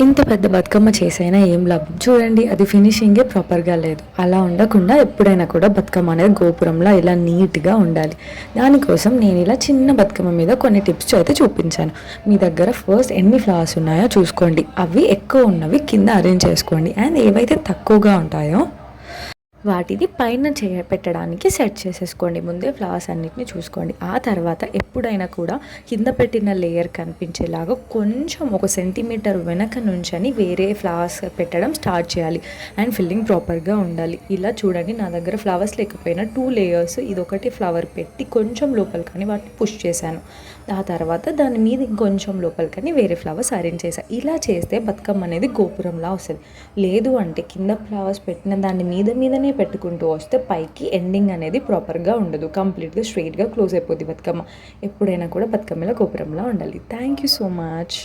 ఇంత పెద్ద బతుకమ్మ చేసైనా ఏం లాభం, చూడండి అది ఫినిషింగే ప్రాపర్గా లేదు. అలా ఉండకుండా ఎప్పుడైనా కూడా బతుకమ్మ అనేది గోపురంలో ఇలా నీట్గా ఉండాలి. దానికోసం నేను ఇలా చిన్న బతుకమ్మ మీద కొన్ని టిప్స్ అయితే చూపించాను. మీ దగ్గర ఫస్ట్ ఎన్ని ఫ్లవర్స్ ఉన్నాయో చూసుకోండి, అవి ఎక్కువ ఉన్నవి కింద అరేంజ్ చేసుకోండి, అండ్ ఏవైతే తక్కువగా ఉంటాయో వాటిని పైన పెట్టడానికి సెట్ చేసేసుకోండి. ముందే ఫ్లవర్స్ అన్నిటిని చూసుకోండి. ఆ తర్వాత ఎప్పుడైనా కూడా కింద పెట్టిన లేయర్ కనిపించేలాగా కొంచెం 1 సెంటీమీటర్ వెనక నుంచని వేరే ఫ్లవర్స్ పెట్టడం స్టార్ట్ చేయాలి. అండ్ ఫిల్లింగ్ ప్రాపర్గా ఉండాలి. ఇలా చూడండి, నా దగ్గర ఫ్లవర్స్ లేకపోయినా 2 లేయర్స్ ఇదొకటి ఫ్లవర్ పెట్టి కొంచెం లోపలికని వాటిని పుష్ చేశాను. ఆ తర్వాత దాని మీద ఇంకొంచెం లోపలికని వేరే ఫ్లవర్స్ అరేంజ్ చేశాను. ఇలా చేస్తే బతుకమ్మ అనేది గోపురంలా వస్తుంది. లేదు అంటే కింద ఫ్లవర్స్ పెట్టిన దాని మీదనే పెట్టుకుంటూ వస్తే పైకి ఎండింగ్ అనేది ప్రాపర్గా ఉండదు, కంప్లీట్గా స్ట్రైట్గా క్లోజ్ అయిపోద్ది బతుకమ్మ. ఎప్పుడైనా కూడా బతుకమ్మలో గోపురంలా ఉండాలి. Thank you so much.